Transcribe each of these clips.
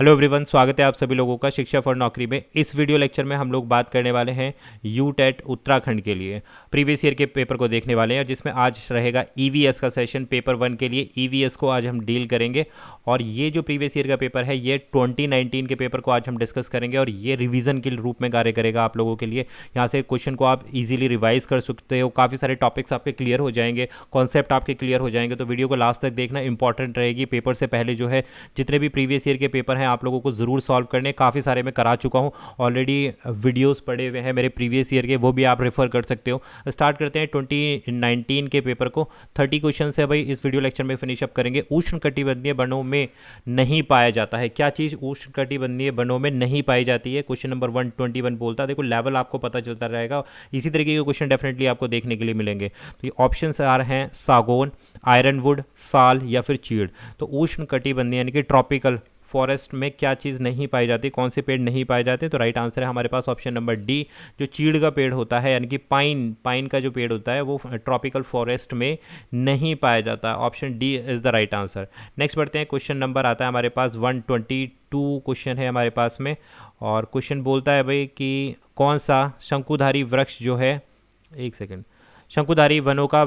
Hello everyone, स्वागत है आप सभी लोगों का शिक्षा फॉर नौकरी में। इस वीडियो लेक्चर में हम लोग बात करने वाले हैं यूटेट उत्तराखंड के लिए प्रीवियस ईयर के पेपर को देखने वाले हैं, जिसमें आज रहेगा ईवीएस का सेशन। पेपर 1 के लिए ईवीएस को आज हम डील करेंगे और ये जो प्रीवियस ईयर का पेपर है ये 2019 के पेपर को आज हम डिस्कस करेंगे और ये रिवीजन के रूप में कार्य करेगा आप लोगों के लिए। यहाँ से क्वेश्चन को आप इजीली रिवाइज कर सकते हो, काफ़ी सारे टॉपिक्स आपके क्लियर हो जाएंगे, कॉन्सेप्ट आपके क्लियर हो जाएंगे। तो वीडियो को लास्ट तक देखना इंपॉर्टेंट रहेगी। पेपर से पहले जो है जितने भी प्रीवियस ईयर के पेपर हैं आप लोगों को ज़रूर सॉल्व करने, काफ़ी सारे मैं करा चुका हूँ ऑलरेडी, वीडियोस पड़े हुए हैं मेरे प्रीवियस ईयर के, वो भी आप रेफर कर सकते हो। स्टार्ट करते हैं 2019 के पेपर को। 30 क्वेश्चन है भाई, इस वीडियो लेक्चर में फिनिश अप करेंगे। उष्णकटिबंधीय वनों में नहीं पाया जाता है, क्या चीज़ उष्णकटिबंधीय वनों में नहीं पाई जाती है? क्वेश्चन नंबर 121 बोलता है। देखो लेवल आपको पता चलता रहेगा, इसी तरीके के क्वेश्चन डेफिनेटली आपको देखने के लिए मिलेंगे। तो ये ऑप्शन आ रहे हैं सागौन, आयरनवुड, साल या फिर चीड़। तो उष्णकटिबंधीय यानी कि ट्रॉपिकल फॉरेस्ट में क्या चीज़ नहीं पाई जाती, कौन से पेड़ नहीं पाए जाते? तो राइट आंसर है हमारे पास ऑप्शन नंबर डी, जो चीड़ का पेड़ होता है यानी कि पाइन का जो पेड़ होता है वो ट्रॉपिकल फॉरेस्ट में नहीं पाया जाता। Option D is the right answer. Next बढ़ते हैं, क्वेश्चन नंबर आता है हमारे पास 122 क्वेश्चन है हमारे पास में, और क्वेश्चन बोलता है भाई कि कौन सा शंकुधारी वृक्ष जो है, एक सेकेंड, शंकुधारी वनों का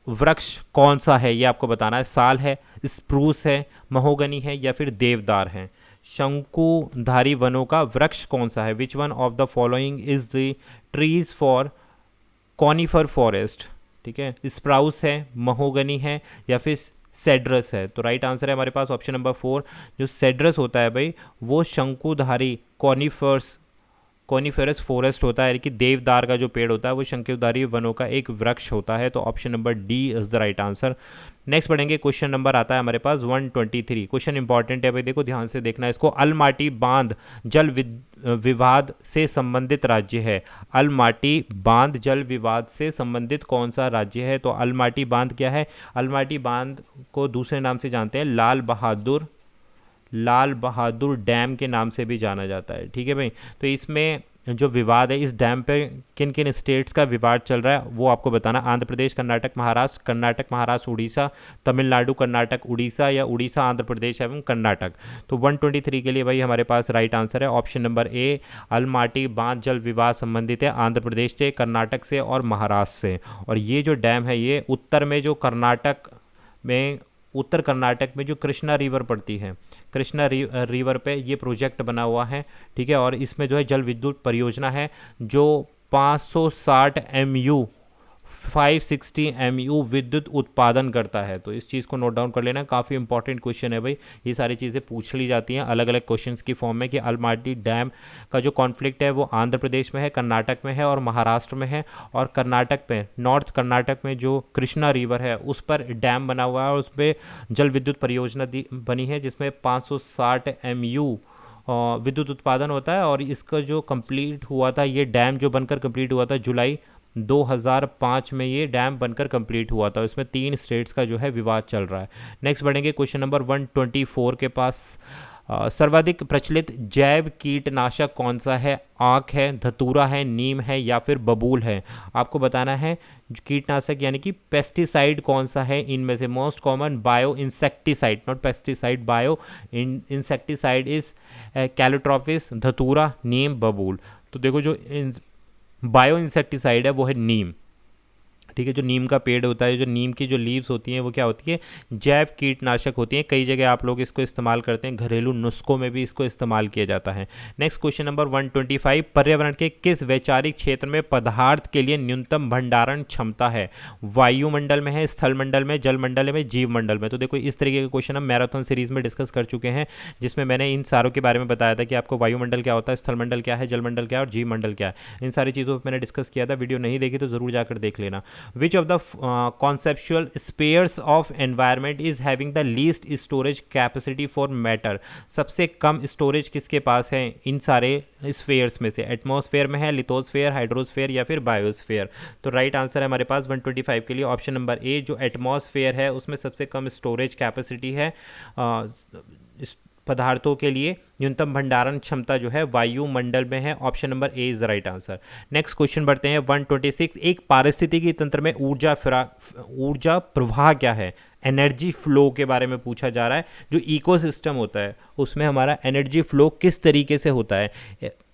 वृक्ष कौन सा है ये आपको बताना है। साल है, स्प्रूस है, महोगनी है या फिर देवदार है। शंकुधारी वनों का वृक्ष कौन सा है? Which one of the following is the trees for conifer forest? ठीक है, स्प्राउस है, महोगनी है या फिर सेड्रस है। तो राइट आंसर है हमारे पास ऑप्शन नंबर 4, जो सेड्रस होता है भाई वो शंकुधारी कॉनिफेरस फॉरेस्ट होता है, यानी कि देवदार का जो पेड़ होता है वो शंकुधारी वनों का एक वृक्ष होता है। तो option number D is the right answer. Next बढ़ेंगे, क्वेश्चन नंबर आता है हमारे पास 123। क्वेश्चन इंपॉर्टेंट है भाई, देखो ध्यान से देखना इसको। अलमाटी बांध जल विवाद से संबंधित राज्य है। अलमाटी बांध जल विवाद से संबंधित कौन सा राज्य है? तो अलमाटी बांध क्या है? अलमाटी बांध को दूसरे नाम से जानते हैं लाल बहादुर डैम के नाम से भी जाना जाता है। ठीक है भाई, तो इसमें जो विवाद है, इस डैम पे किन किन स्टेट्स का विवाद चल रहा है वो आपको बताना। आंध्र प्रदेश, कर्नाटक, महाराष्ट्र, उड़ीसा, तमिलनाडु, कर्नाटक, उड़ीसा या उड़ीसा, आंध्र प्रदेश एवं कर्नाटक। तो 123 के लिए भाई हमारे पास राइट आंसर है ऑप्शन नंबर ए, अलमाटी बांध जल विवाद संबंधित है आंध्र प्रदेश से, कर्नाटक से और महाराष्ट्र से। और ये जो डैम है ये उत्तर कर्नाटक में जो कृष्णा रिवर पड़ती है, कृष्णा रिवर पे ये प्रोजेक्ट बना हुआ है। ठीक है, और इसमें जो है जल विद्युत परियोजना है जो 560 MU 560 MU विद्युत उत्पादन करता है। तो इस चीज़ को नोट डाउन कर लेना, काफ़ी इंपॉर्टेंट क्वेश्चन है भाई। ये सारी चीज़ें पूछ ली जाती हैं अलग अलग क्वेश्चंस की फॉर्म में कि अलमाटी डैम का जो कॉन्फ्लिक्ट है वो आंध्र प्रदेश में है, कर्नाटक में है और महाराष्ट्र में है। और कर्नाटक में, नॉर्थ कर्नाटक में जो कृष्णा रिवर है उस पर डैम बना हुआ है और उस पर जल विद्युत परियोजना बनी है जिसमें 560 MU विद्युत उत्पादन होता है। और इसका जो कंप्लीट हुआ था, ये डैम जो बनकर कंप्लीट हुआ था जुलाई 2005 में ये डैम बनकर कंप्लीट हुआ था। इसमें 3 स्टेट्स का जो है विवाद चल रहा है। नेक्स्ट बढ़ेंगे, क्वेश्चन नंबर 124 के पास। सर्वाधिक प्रचलित जैव कीटनाशक कौन सा है? आंख है, धतूरा है, नीम है या फिर बबूल है? आपको बताना है कीटनाशक यानी कि पेस्टिसाइड कौन सा है इनमें से। Most common bio insecticide, not pesticide, bio insecticide is Calotropis, धतूरा, नीम, बबूल। तो देखो जो बायो इंसेक्टिसाइड है वो है नीम। ठीक है, जो नीम का पेड़ होता है, जो नीम की जो लीव्स होती हैं वो क्या होती है? जैव कीटनाशक होती हैं। कई जगह आप लोग इसको इस्तेमाल करते हैं, घरेलू नुस्खों में भी इसको इस्तेमाल किया जाता है। नेक्स्ट क्वेश्चन नंबर 125, पर्यावरण के किस वैचारिक क्षेत्र में पदार्थ के लिए न्यूनतम भंडारण क्षमता है? वायुमंडल में है, स्थल मंडल में, जल मंडल में, जीव मंडल में? तो देखो इस तरीके के क्वेश्चन हम मैराथन सीरीज में डिस्कस कर चुके हैं, जिसमें मैंने इन सारों के बारे में बताया था कि आपको वायुमंडल क्या होता है, स्थल मंडल क्या है, जल मंडल क्या है और जीव मंडल क्या है। इन सारी चीज़ों पर मैंने डिस्कस किया था, वीडियो नहीं देखी तो जरूर जाकर देख लेना। विच of the conceptual spheres of environment is having the least storage capacity for matter? सबसे कम स्टोरेज किसके पास है इन सारे स्फेयर्स में से? एटमॉस्फेयर में है, लिथोस्फेयर, हाइड्रोस्फेयर या फिर बायोस्फेयर? तो राइट आंसर है हमारे पास 125 के लिए ऑप्शन नंबर ए, जो एटमॉस्फेयर है उसमें सबसे कम स्टोरेज कैपेसिटी है पदार्थों के लिए। न्यूनतम भंडारण क्षमता जो है वायुमंडल में है। Option number A is the right answer. Next question बढ़ते हैं 126। एक पारिस्थितिकी तंत्र में ऊर्जा प्रवाह क्या है? एनर्जी फ्लो के बारे में पूछा जा रहा है। जो इकोसिस्टम होता है उसमें हमारा एनर्जी फ्लो किस तरीके से होता है,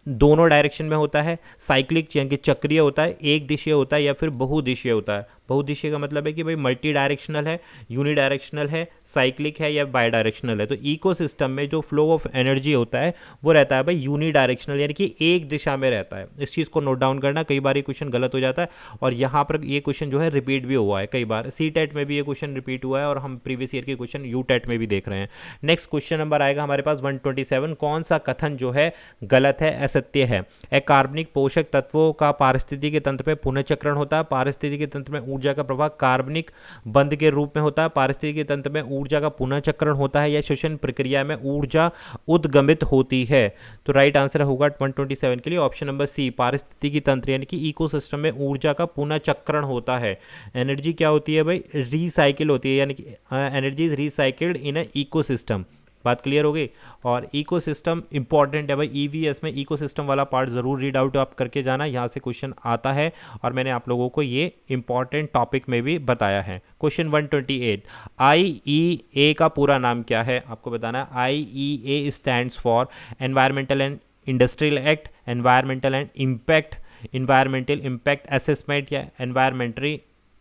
दोनों डायरेक्शन में होता है, साइक्लिक यानी कि चक्रीय होता है, एक दिशीय होता है, या फिर बहुदिशीय होता है। बहुदिशीय का मतलब है कि भाई मल्टी डायरेक्शनल है, यूनि डायरेक्शनल है, साइक्लिक है या बाई डायरेक्शनल है। तो इकोसिस्टम में जो फ्लो ऑफ एनर्जी होता है वो रहता है भाई यूनि डायरेक्शनल, यानी कि एक दिशा में रहता है। इस चीज़ को नोट डाउन करना, कई बार ये क्वेश्चन गलत हो जाता है और यहाँ पर ये क्वेश्चन जो है रिपीट भी हुआ है कई बार। CTET में भी ये क्वेश्चन रिपीट हुआ है और हम प्रीवियस ईयर के क्वेश्चन UTET में भी देख रहे हैं। नेक्स्ट क्वेश्चन नंबर आएगा हमारे पास 127। कौन सा कथन जो है गलत है, असत्य है? कार्बनिक पोषक तत्वों का पारिस्थितिकी तंत्र में पुनःचक्रण होता है। पारिस्थितिकी तंत्र में ऊर्जा का प्रवाह कार्बनिक बंध के रूप में होता है। पारिस्थितिकी तंत्र में ऊर्जा का पुनःचक्रण होता है या श्वसन प्रक्रिया में ऊर्जा उद्गमित होती है। तो राइट आंसर होगा 127 के लिए ऑप्शन नंबर सी, पारिस्थितिकी तंत्र यानी कि इकोसिस्टम में ऊर्जा का पुनःचक्रण होता है। एनर्जी क्या होती है भाई, रिसाइकिल होती है, यानी कि energy is recycled in a ecosystem. बात क्लियर हो गई। और इकोसिस्टम इंपॉर्टेंट है भाई, EVS में इकोसिस्टम वाला पार्ट ज़रूर रीड आउट आप करके जाना, यहाँ से क्वेश्चन आता है और मैंने आप लोगों को ये इंपॉर्टेंट टॉपिक में भी बताया है। क्वेश्चन 128, IEA का पूरा नाम क्या है आपको बताना है। IEA stands for environmental and industrial act, environmental impact assessment या एनवायरमेंटली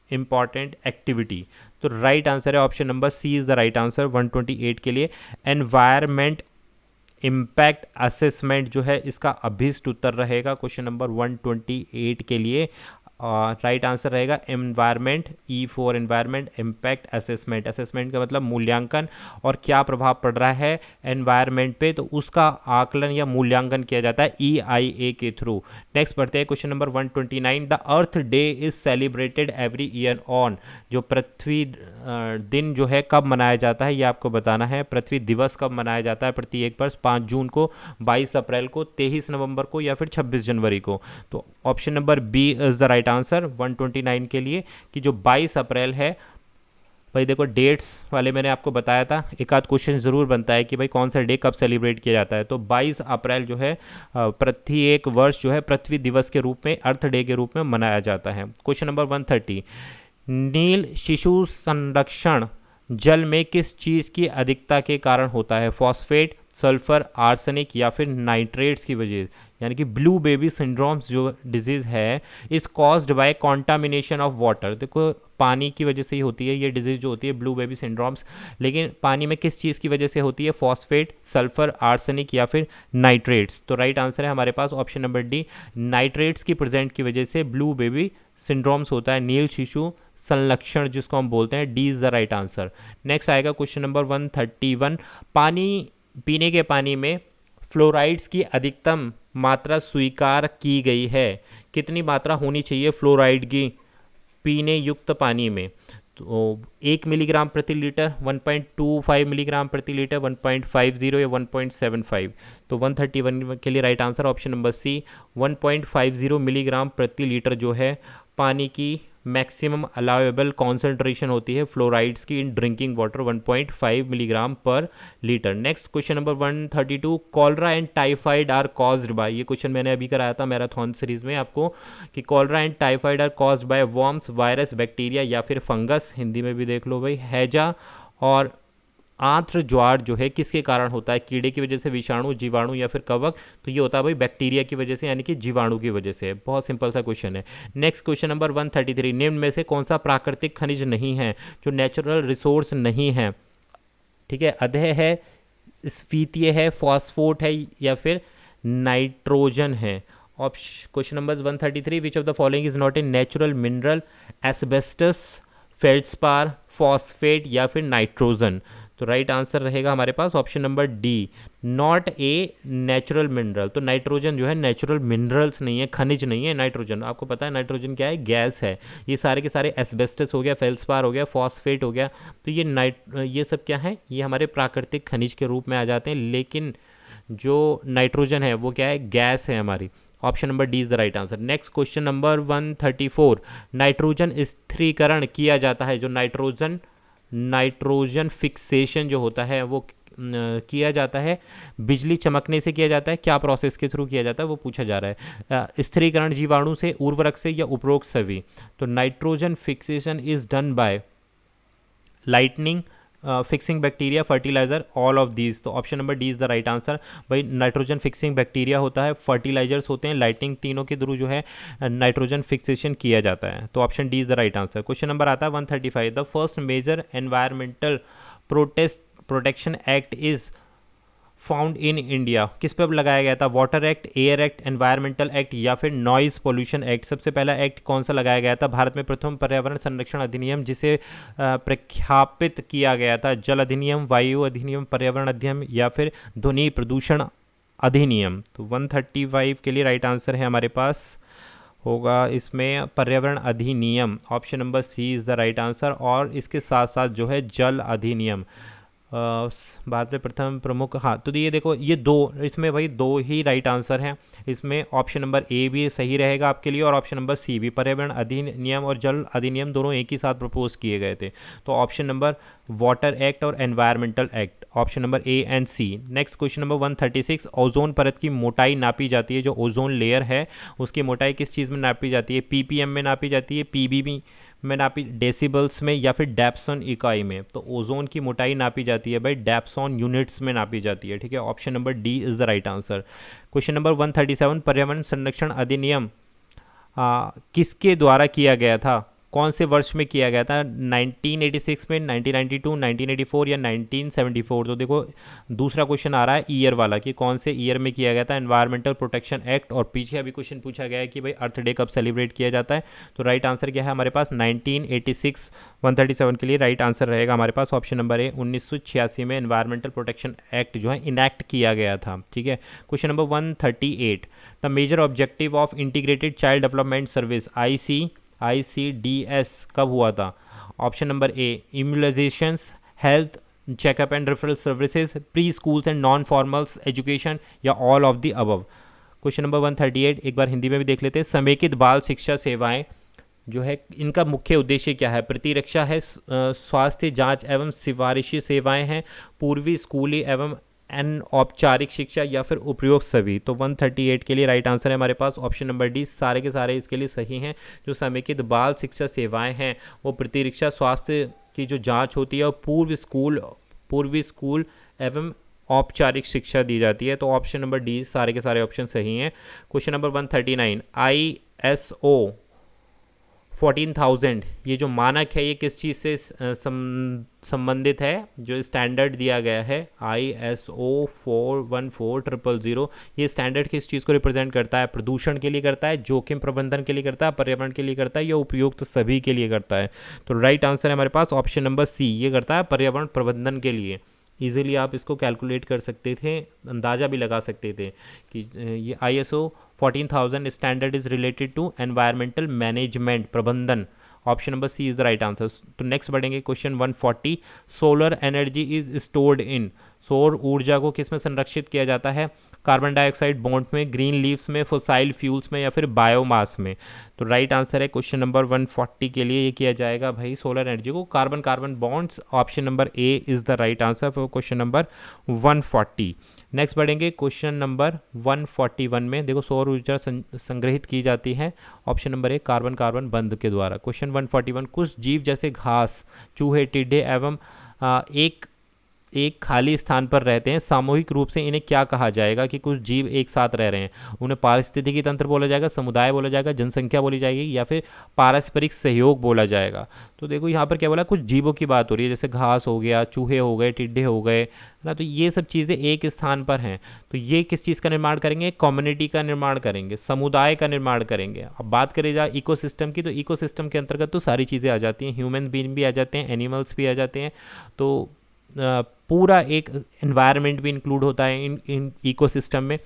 इंपॉर्टेंट एक्टिविटी। तो राइट आंसर है option number C is the right answer 128 के लिए। एनवायरमेंट इम्पैक्ट असेसमेंट जो है इसका अभिष्ट उत्तर रहेगा क्वेश्चन नंबर 128 के लिए। राइट आंसर रहेगा environment, E for environment impact assessment. Assessment का मतलब मूल्यांकन और क्या प्रभाव पड़ रहा है एनवायरमेंट पे, तो उसका आकलन या मूल्यांकन किया जाता है EIA के थ्रू। नेक्स्ट बढ़ते हैं question number 129। The earth day is celebrated every year on, जो पृथ्वी दिन जो है कब मनाया जाता है ये आपको बताना है। पृथ्वी दिवस कब मनाया जाता है प्रति एक वर्ष, 5 जून को, 22 अप्रैल को, 23 नवंबर को या फिर 26 जनवरी को। तो option number B is the right answer 129 के लिए कि जो 22 अप्रैल है। भाई देखो डेट्स वाले मैंने आपको बताया था, एक आध क्वेश्चन ज़रूर बनता है कि भाई कौन सा डे कब सेलिब्रेट किया जाता है। तो 22 अप्रैल जो है प्रत्येक वर्ष जो है पृथ्वी दिवस के रूप में, अर्थ डे के रूप में मनाया जाता है। क्वेश्चन नंबर 130, नील शिशु संरक्षण जल में किस चीज़ की अधिकता के कारण होता है? फॉस्फेट, सल्फर, आर्सेनिक या फिर नाइट्रेट्स की वजह, यानी कि ब्लू बेबी सिंड्रोम्स जो डिजीज़ है इस caused by contamination of water. देखो पानी की वजह से ही होती है ये डिजीज़ जो होती है ब्लू बेबी सिंड्रोम्स, लेकिन पानी में किस चीज़ की वजह से होती है? फॉस्फेट, सल्फर, आर्सेनिक या फिर नाइट्रेट्स। तो राइट आंसर है हमारे पास ऑप्शन नंबर डी, नाइट्रेट्स की प्रेजेंट की वजह से ब्लू बेबी सिंड्रोम्स होता है, नील शिशु संलक्षण जिसको हम बोलते हैं। D is the right answer. Next आएगा क्वेश्चन नंबर 131, पानी, पीने के पानी में फ्लोराइड्स की अधिकतम मात्रा स्वीकार की गई है। कितनी मात्रा होनी चाहिए फ्लोराइड की पीने युक्त पानी में? तो 1 मिलीग्राम प्रति लीटर, 1.25 मिलीग्राम प्रति लीटर, 1.50 या 1.75। तो 131 के लिए right answer option number C, 1.50 milligram प्रति लीटर जो है पानी की मैक्सिमम अलाउएबल कॉन्सेंट्रेशन होती है फ्लोराइड्स की in drinking water, 1.5 milligram per litre. Next question number 132, cholera and typhoid are caused by, ये क्वेश्चन मैंने अभी कराया था मैराथन सीरीज में आपको कि cholera and typhoid are caused by worms, virus, bacteria या फिर फंगस। हिंदी में भी देख लो भाई, हैजा और आंत्र ज्वार जो है किसके कारण होता है? कीड़े की वजह से, विषाणु, जीवाणु या फिर कवक? तो ये होता है भाई बैक्टीरिया की वजह से, यानी कि जीवाणु की वजह से। बहुत सिंपल सा क्वेश्चन है। नेक्स्ट क्वेश्चन नंबर 133, निम्न में से कौन सा प्राकृतिक खनिज नहीं है, जो नेचुरल रिसोर्स नहीं है? ठीक है, अधेय है, स्फीतीय है, फॉस्फोट है या फिर नाइट्रोजन है? Question number 133, which of the following is not a natural mineral? Asbestos, feldspar, phosphate या फिर नाइट्रोजन? तो राइट आंसर रहेगा हमारे पास option number D, not a natural mineral. तो नाइट्रोजन जो है नेचुरल मिनरल्स नहीं है, खनिज नहीं है नाइट्रोजन। आपको पता है नाइट्रोजन क्या है? गैस है। ये सारे के सारे एस्बेस्टस हो गया, फेल्ड्स्पार हो गया, फॉस्फेट हो गया, तो ये सब क्या है? ये हमारे प्राकृतिक खनिज के रूप में आ जाते हैं, लेकिन जो नाइट्रोजन है वो क्या है? गैस है हमारी। Option number D is the right answer. Next question number 134, nitrogen स्थिरीकरण किया जाता है, जो नाइट्रोजन फिक्सेशन जो होता है वो किया जाता है, बिजली चमकने से किया जाता है, क्या प्रोसेस के थ्रू किया जाता है वो पूछा जा रहा है। स्थिरीकरण जीवाणु से, उर्वरक से या उपरोक्त सभी? तो nitrogen fixation is done by lightning, fixing bacteria, fertiliser, all of these. तो option number D is the right answer. भाई नाइट्रोजन फिक्सिंग बैक्टीरिया होता है, फर्टिलाइजर्स होते हैं, लाइटिंग, तीनों के थ्रू जो है नाइट्रोजन फिक्सेशन किया जाता है। तो option D is the right answer. Question number आता है 135, the first major environmental protection act is found in India. किस पे लगाया गया था? Water act, air act, environmental act या फिर नॉइज पोल्यूशन एक्ट। सबसे पहला एक्ट कौन सा लगाया गया था? भारत में प्रथम पर्यावरण संरक्षण अधिनियम जिसे प्रख्यापित किया गया था, जल अधिनियम, वायु अधिनियम, पर्यावरण अधिनियम या फिर ध्वनि प्रदूषण अधिनियम। तो 135 के लिए राइट आंसर है हमारे पास होगा इसमें पर्यावरण अधिनियम। Option number C is the right answer. और इसके साथ साथ जो है जल अधिनियम भारत में प्रथम प्रमुख। हाँ, तो ये देखो ये दो, इसमें भाई दो ही राइट आंसर हैं। इसमें ऑप्शन नंबर ए भी सही रहेगा आपके लिए और ऑप्शन नंबर सी भी। पर्यावरण अधिनियम और जल अधिनियम दोनों एक ही साथ प्रपोज किए गए थे। तो ऑप्शन नंबर वाटर एक्ट और environmental act, option number A and C. Next question number 136, ozone परत की मोटाई नापी जाती है, जो ओजोन लेयर है उसकी मोटाई किस चीज़ में नापी जाती है? पीपीएम में नापी जाती है, पीबीबी में नापी, डेसिबल्स में या फिर डेप्सन इकाई में? तो ओजोन की मोटाई नापी जाती है भाई डेप्सन यूनिट्स में नापी जाती है, ठीक है। Option number D is the right answer. Question number 137, पर्यावरण संरक्षण अधिनियम किसके द्वारा किया गया था? कौन से वर्ष में किया गया था? 1986 में, 1992, 1984 या 1974? तो देखो दूसरा क्वेश्चन आ रहा है ईयर वाला कि कौन से ईयर में किया गया था एनवायरमेंटल प्रोटेक्शन एक्ट। और पीछे अभी क्वेश्चन पूछा गया है कि भाई अर्थ डे कब सेलिब्रेट किया जाता है। तो राइट आंसर क्या है हमारे पास? 1986। 137 के लिए राइट आंसर रहेगा हमारे पास ऑप्शन नंबर ए। 1986 में एनवायरमेंटल प्रोटेक्शन एक्ट जो है इनैक्ट किया गया था, ठीक है। Question number 138, the major objective of integrated child development service ICDS कब हुआ था? Option number A immunisations, health checkup and referral services, pre schools and non formals education या all of the above. Question number 138 एक बार हिंदी में भी देख लेते हैं। समेकित बाल शिक्षा सेवाएं जो है इनका मुख्य उद्देश्य क्या है? प्रतिरक्षा है, स्वास्थ्य जांच एवं सिफारिशी सेवाएं हैं, पूर्वी स्कूली एवं औपचारिक शिक्षा या फिर उपयोग सभी। तो 138 के लिए राइट आंसर है हमारे पास ऑप्शन नंबर डी। सारे के सारे इसके लिए सही हैं। जो समेकित बाल शिक्षा सेवाएं हैं वो प्रतिरक्षा, स्वास्थ्य की जो जांच होती है और पूर्वी स्कूल एवं औपचारिक शिक्षा दी जाती है। तो ऑप्शन नंबर डी, सारे के सारे ऑप्शन सही हैं। क्वेश्चन नंबर 139, ISO 14000 ये जो मानक है ये किस चीज़ से संबंधित है? जो स्टैंडर्ड दिया गया है ISO 414000, ये स्टैंडर्ड किस चीज़ को रिप्रेजेंट करता है? प्रदूषण के लिए करता है, जोखिम प्रबंधन के लिए करता है, पर्यावरण के लिए करता है या उपयुक्त सभी के लिए करता है? तो राइट आंसर है हमारे पास ऑप्शन नंबर सी, ये करता है पर्यावरण प्रबंधन के लिए। ईजिली आप इसको कैलकुलेट कर सकते थे, अंदाज़ा भी लगा सकते थे कि ये ISO 14000 standard is related to environmental management, प्रबंधन। Option number C is the right answer. तो नेक्स्ट बढ़ेंगे question 140, solar energy is stored in, सौर ऊर्जा को किस में संरक्षित किया जाता है? कार्बन डाइऑक्साइड बॉन्ड में, ग्रीन लीव्स में, फोसाइल फ्यूल्स में या फिर बायोमास में? तो राइट आंसर है क्वेश्चन नंबर 140 के लिए ये किया जाएगा भाई सोलर एनर्जी को carbon carbon bonds. Option number A is the right answer for question number 140। Next बढ़ेंगे क्वेश्चन नंबर 141 में। देखो सौर ऊर्जा संग्रहित की जाती है, ऑप्शन नंबर ए कार्बन कार्बन बंध के द्वारा। क्वेश्चन 141, कुछ जीव जैसे घास, चूहे, टिड्डे एवं एक खाली स्थान पर रहते हैं, सामूहिक रूप से इन्हें क्या कहा जाएगा? कि कुछ जीव एक साथ रह रहे हैं, उन्हें पारिस्थितिकी तंत्र बोला जाएगा, समुदाय बोला जाएगा, जनसंख्या बोली जाएगी या फिर पारस्परिक सहयोग बोला जाएगा? तो देखो यहाँ पर क्या बोला, कुछ जीवों की बात हो रही है, जैसे घास हो गया, चूहे हो गए, टिड्डे हो गए, है ना। तो ये सब चीज़ें एक स्थान पर हैं, तो ये किस चीज़ का निर्माण करेंगे? कम्युनिटी का निर्माण करेंगे, समुदाय का निर्माण करेंगे। अब बात करें जाए इकोसिस्टम की, तो इकोसिस्टम के अंतर्गत तो सारी चीज़ें आ जाती हैं, ह्यूमन बीइंग भी आ जाते हैं, एनिमल्स भी आ जाते हैं। तो पूरा एक एनवायरनमेंट भी इंक्लूड होता है इन इकोसिस्टम में।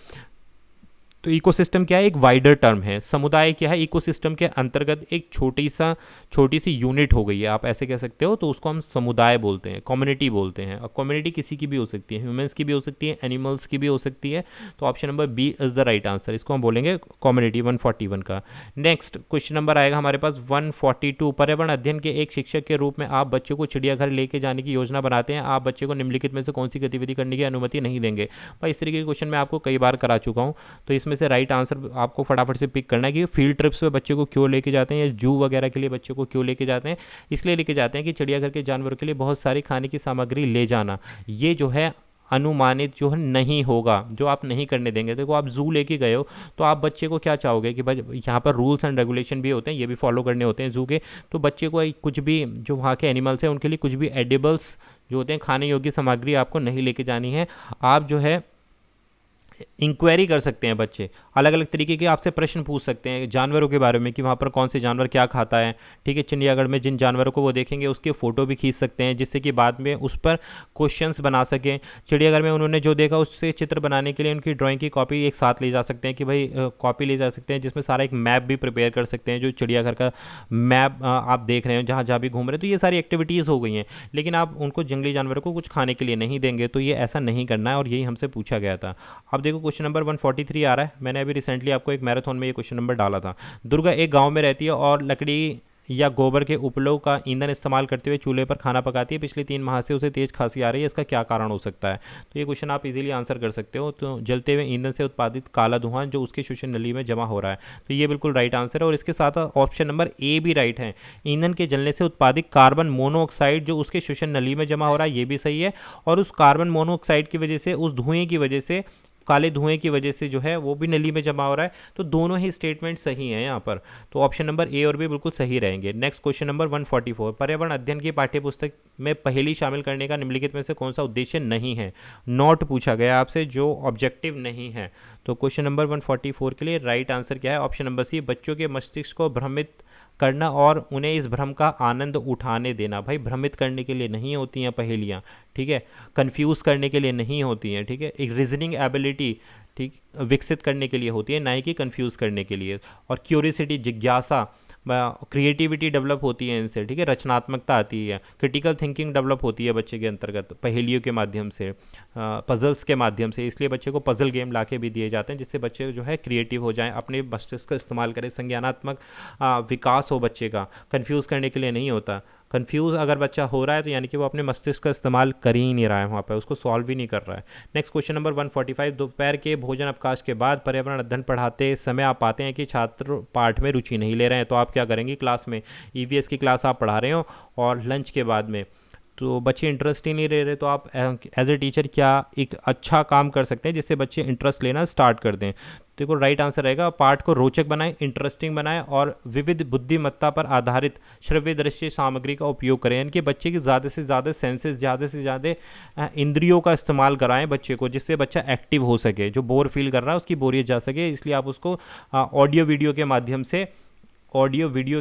तो इकोसिस्टम क्या है? एक वाइडर टर्म है। समुदाय क्या है? इकोसिस्टम के अंतर्गत एक छोटी सी यूनिट हो गई है, आप ऐसे कह सकते हो। तो उसको हम समुदाय बोलते हैं, कम्युनिटी बोलते हैं। और कम्युनिटी किसी की भी हो सकती है, ह्यूमंस की भी हो सकती है, एनिमल्स की भी हो सकती है। तो option number B is the right answer, इसको हम बोलेंगे कम्युनिटी 141 का। नेक्स्ट क्वेश्चन नंबर आएगा हमारे पास 142, पर्यावरण अध्ययन के एक शिक्षक के रूप में आप बच्चों को चिड़ियाघर लेके जाने की योजना बनाते हैं, आप बच्चे को निम्नलिखित में से कौन सी गतिविधि करने की अनुमति नहीं देंगे? भाई इस तरीके के क्वेश्चन मैं आपको कई बार करा चुका हूँ, तो इसमें में से राइट आंसर आपको फटाफट से पिक करना है कि फील्ड ट्रिप्स पे बच्चे को क्यों लेके जाते हैं या जू वगैरह के लिए बच्चे को क्यों लेके जाते हैं। इसलिए लेके जाते हैं कि चिड़ियाघर के जानवरों के लिए बहुत सारी खाने की सामग्री ले जाना, ये जो है अनुमानित जो है नहीं होगा, जो आप नहीं करने देंगे। देखो आप जू लेके गए हो तो आप बच्चे को क्या चाहोगे कि भाई यहाँ पर रूल्स एंड रेगुलेशन भी होते हैं, ये भी फॉलो करने होते हैं जू के। तो बच्चे को कुछ भी जो वहाँ के एनिमल्स हैं उनके लिए कुछ भी एडिबल्स जो होते हैं खाने योग्य सामग्री आपको नहीं लेके जानी है। आप जो है इंक्वायरी कर सकते हैं, बच्चे अलग अलग तरीके के आपसे प्रश्न पूछ सकते हैं जानवरों के बारे में कि वहाँ पर कौन से जानवर क्या खाता है, ठीक है। चिड़ियाघर में जिन जानवरों को वो देखेंगे उसके फ़ोटो भी खींच सकते हैं, जिससे कि बाद में उस पर क्वेश्चंस बना सकें। चिड़ियाघर में उन्होंने जो देखा उससे चित्र बनाने के लिए उनकी ड्राइंग की कॉपी एक साथ ले जा सकते हैं कि भाई कॉपी ले जा सकते हैं जिसमें सारा एक मैप भी प्रिपेयर कर सकते हैं, जो चिड़ियाघर का मैप आप देख रहे हो जहाँ जहाँ भी घूम रहे हैं। तो ये सारी एक्टिविटीज़ हो गई हैं, लेकिन आप उनको जंगली जानवरों को कुछ खाने के लिए नहीं देंगे, तो ये ऐसा नहीं करना है और यही हमसे पूछा गया था। अब देखो क्वेश्चन नंबर 143 आ रहा है। मैंने अभी रिसेंटली आपको एक मैराथन में ये क्वेश्चन नंबर डाला था। दुर्गा एक गांव में रहती है और लकड़ी या गोबर के उपलों का ईंधन इस्तेमाल करते हुए चूल्हे पर खाना पकाती है। पिछले 3 माह से उसे तेज खांसी आ रही है, इसका क्या कारण हो सकता है? तो ये क्वेश्चन आप इजीली आंसर कर सकते हो। तो जलते हुए ईंधन से उत्पादित काला धुआं जो उसके श्वसन नली में जमा हो रहा है, तो ये बिल्कुल राइट आंसर है। और इसके साथ ऑप्शन नंबर ए भी राइट है। ईंधन के जलने से उत्पादित कार्बन मोनोऑक्साइड जो उसके श्वसन नली में जमा हो रहा है, ये भी सही है। और उस कार्बन मोनोऑक्साइड की वजह से, उस धुएं की वजह से, काले धुएं की वजह से जो है वो भी नली में जमा हो रहा है। तो दोनों ही स्टेटमेंट सही हैं यहाँ पर, तो ऑप्शन नंबर ए और बी बिल्कुल सही रहेंगे। नेक्स्ट क्वेश्चन नंबर 144, पर्यावरण अध्ययन की पाठ्यपुस्तक में पहेली शामिल करने का निम्नलिखित में से कौन सा उद्देश्य नहीं है? नॉट पूछा गया आपसे, जो ऑब्जेक्टिव नहीं है। तो क्वेश्चन नंबर 144 के लिए राइट आंसर क्या है? ऑप्शन नंबर सी, बच्चों के मस्तिष्क को भ्रमित करना और उन्हें इस भ्रम का आनंद उठाने देना। भाई भ्रमित करने के लिए नहीं होती हैं पहेलियाँ, ठीक है, कंफ्यूज करने के लिए नहीं होती हैं, ठीक है। एक रीजनिंग एबिलिटी, ठीक, विकसित करने के लिए होती है, ना ही कि कंफ्यूज करने के लिए। और क्यूरियोसिटी, जिज्ञासा, क्रिएटिविटी डेवलप होती है इनसे, ठीक है, रचनात्मकता आती है, क्रिटिकल थिंकिंग डेवलप होती है बच्चे के अंतर्गत पहेलियों के माध्यम से, पजल्स के माध्यम से। इसलिए बच्चे को पजल गेम लाके भी दिए जाते हैं जिससे बच्चे जो है क्रिएटिव हो जाएं, अपने मस्तिष्क का इस्तेमाल करें, संज्ञानात्मक विकास हो बच्चे का। कंफ्यूज करने के लिए नहीं होता। कंफ्यूज अगर बच्चा हो रहा है तो यानी कि वो अपने मस्तिष्क का इस्तेमाल कर ही नहीं रहा है, वहाँ पर उसको सॉल्व ही नहीं कर रहा है। नेक्स्ट क्वेश्चन नंबर 145, दोपहर के भोजन अवकाश के बाद पर्यावरण अध्ययन पढ़ाते समय आप पाते हैं कि छात्र पाठ में रुचि नहीं ले रहे हैं, तो आप क्या करेंगे? क्लास में ईवीएस की क्लास आप पढ़ा रहे हो और लंच के बाद में तो बच्चे इंटरेस्ट ही नहीं ले रहे, तो आप एज ए टीचर क्या एक अच्छा काम कर सकते हैं जिससे बच्चे इंटरेस्ट लेना स्टार्ट कर दें? देखो राइट आंसर रहेगा, पाठ को रोचक बनाएं, इंटरेस्टिंग बनाएं और विविध बुद्धिमत्ता पर आधारित श्रव्य दृश्य सामग्री का उपयोग करें। यानी कि बच्चे की ज़्यादा से ज़्यादा सेंसेस, ज़्यादा से ज़्यादा इंद्रियों का इस्तेमाल कराएं बच्चे को, जिससे बच्चा एक्टिव हो सके, जो बोर फील कर रहा है उसकी बोरियत जा सके। इसलिए आप उसको ऑडियो वीडियो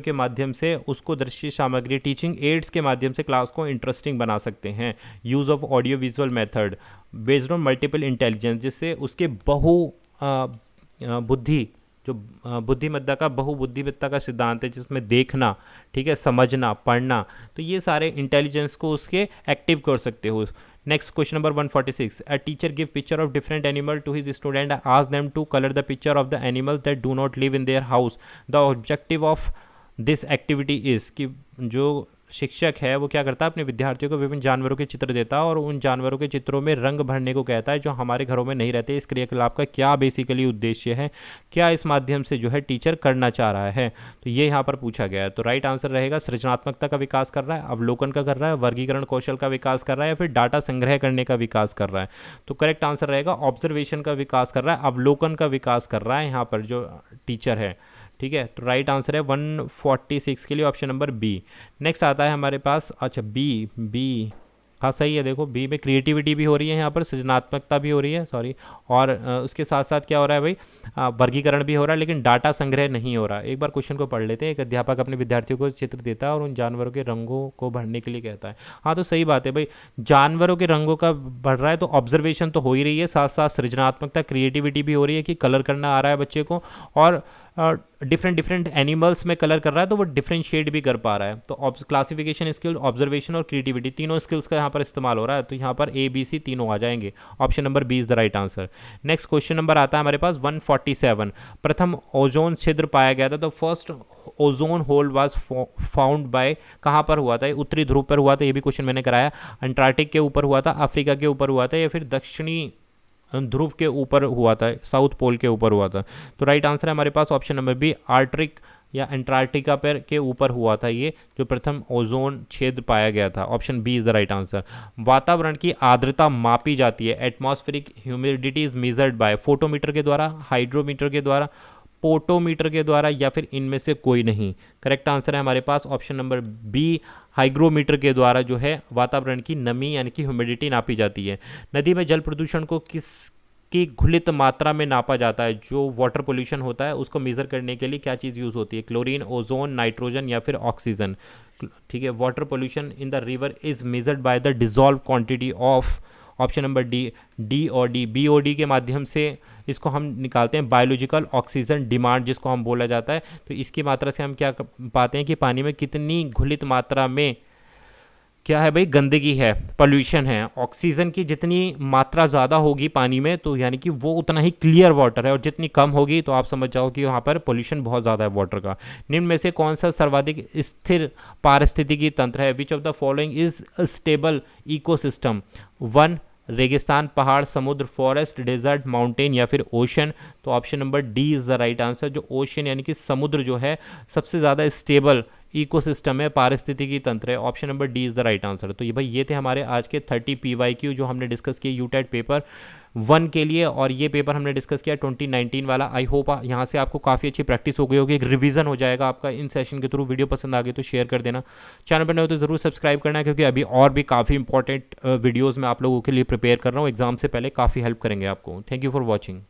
के माध्यम से उसको दृश्य सामग्री, टीचिंग एड्स के माध्यम से क्लास को इंटरेस्टिंग बना सकते हैं। Use of audio visual method based on multiple intelligence, जिससे उसके बहुबुद्धिमत्ता का सिद्धांत है, जिसमें देखना, ठीक है, समझना, पढ़ना, तो ये सारे इंटेलिजेंस को उसके एक्टिव कर सकते हो। Next question number 146, a teacher give picture of different animal to his student, ask them to colour the picture of the animal that do not live in their house. The objective of this activity is, कि जो शिक्षक है वो क्या करता है, अपने विद्यार्थियों को विभिन्न जानवरों के चित्र देता है और उन जानवरों के चित्रों में रंग भरने को कहता है जो हमारे घरों में नहीं रहते। इस क्रियाकलाप का क्या बेसिकली उद्देश्य है, क्या इस माध्यम से जो है टीचर करना चाह रहा है? तो ये यहाँ पर पूछा गया है। तो राइट आंसर रहेगा, सृजनात्मकता का विकास कर रहा है, अवलोकन का कर रहा है, वर्गीकरण कौशल का विकास कर रहा है, या फिर डाटा संग्रह करने का विकास कर रहा है? तो करेक्ट आंसर रहेगा, ऑब्जर्वेशन का विकास कर रहा है, अवलोकन का विकास कर रहा है यहाँ पर जो टीचर है, ठीक है। तो राइट आंसर है 146 के लिए ऑप्शन नंबर बी। नेक्स्ट आता है हमारे पास, अच्छा बी, हाँ सही है। देखो बी में क्रिएटिविटी भी हो रही है, यहाँ पर सृजनात्मकता भी हो रही है, सॉरी, और उसके साथ साथ क्या हो रहा है भाई, वर्गीकरण भी हो रहा है, लेकिन डाटा संग्रह नहीं हो रहा। एक बार क्वेश्चन को पढ़ लेते हैं। एक अध्यापक अपने विद्यार्थियों को चित्र देता है और उन जानवरों के रंगों को भरने के लिए कहता है। हाँ तो सही बात है भाई, जानवरों के रंगों का भर रहा है तो ऑब्जर्वेशन तो हो ही रही है, साथ साथ सृजनात्मकता, क्रिएटिविटी भी हो रही है कि कलर करना आ रहा है बच्चे को, और डिफरेंट एनिमल्स में कलर कर रहा है तो वो डिफरेंशिएट भी कर पा रहा है। तो क्लासिफिकेशन स्किल, ऑब्जर्वेशन और क्रिएटिविटी, तीनों स्किल्स का यहाँ पर इस्तेमाल हो रहा है। तो यहाँ पर ए बी सी तीनों आ जाएंगे। Option number B is the right answer. Next question number आता है हमारे पास 147, प्रथम ओजोन छिद्र पाया गया था। तो first ozone hole was found by, कहाँ पर हुआ था? उत्तरी ध्रुव पर हुआ था, ये भी क्वेश्चन मैंने कराया। अंटार्कटिक के ऊपर हुआ था, अफ्रीका के ऊपर हुआ था, या फिर दक्षिणी ध्रुव के ऊपर हुआ था, साउथ पोल के ऊपर हुआ था। तो राइट आंसर है हमारे पास ऑप्शन नंबर बी, आर्कटिक या एंटार्क्टिका पर के ऊपर हुआ था ये जो प्रथम ओजोन छेद पाया गया था। Option B is the right answer. वातावरण की आर्द्रता मापी जाती है, atmospheric humidity is measured by, photometer के द्वारा, हाइड्रोमीटर के द्वारा, पोटोमीटर के द्वारा, या फिर इनमें से कोई नहीं। करेक्ट आंसर है हमारे पास ऑप्शन नंबर बी, हाइग्रोमीटर के द्वारा जो है वातावरण की नमी यानी कि ह्यूमिडिटी नापी जाती है। नदी में जल प्रदूषण को किस की घुलित मात्रा में नापा जाता है? जो वाटर पोल्यूशन होता है उसको मेज़र करने के लिए क्या चीज़ यूज़ होती है? क्लोरीन, ओजोन, नाइट्रोजन या फिर ऑक्सीजन। ठीक है, water pollution in the river is measured by the dissolve quantity of, option number D, DOD, BOD के माध्यम से इसको हम निकालते हैं, बायोलॉजिकल ऑक्सीजन डिमांड जिसको हम बोला जाता है। तो इसकी मात्रा से हम क्या पाते हैं कि पानी में कितनी घुलित मात्रा में क्या है भाई, गंदगी है, पोल्यूशन है। ऑक्सीजन की जितनी मात्रा ज़्यादा होगी पानी में तो यानी कि वो उतना ही क्लियर वाटर है, और जितनी कम होगी तो आप समझ जाओ कि वहाँ पर पोल्यूशन बहुत ज़्यादा है वाटर का। निम्न में से कौन सा सर्वाधिक स्थिर पारिस्थितिकी तंत्र है? विच of the following is stable ecosystem? 1 रेगिस्तान, पहाड़, समुद्र, फॉरेस्ट, डेजर्ट, माउंटेन या फिर ओशन। तो option number D is the right answer. जो ओशन यानी कि समुद्र जो है सबसे ज़्यादा स्टेबल इकोसिस्टम है, पारिस्थितिकी तंत्र है। Option number D is the right answer. तो ये थे हमारे आज के 30 PYQ जो हमने डिस्कस किए यूटेट पेपर 1 के लिए, और ये पेपर हमने डिस्कस किया 2019 वाला। आई होप यहाँ से आपको काफ़ी अच्छी प्रैक्टिस हो गई होगी, एक रिवीजन हो जाएगा आपका इन सेशन के थ्रू। वीडियो पसंद आ गई तो शेयर कर देना, चैनल पर नए हो तो ज़रूर सब्सक्राइब करना, क्योंकि अभी और भी काफ़ी इंपॉर्टेंट वीडियोज़ मैं आप लोगों के लिए प्रिपेयर कर रहा हूँ, एग्जाम से पहले काफ़ी हेल्प करेंगे आपको। Thank you for watching.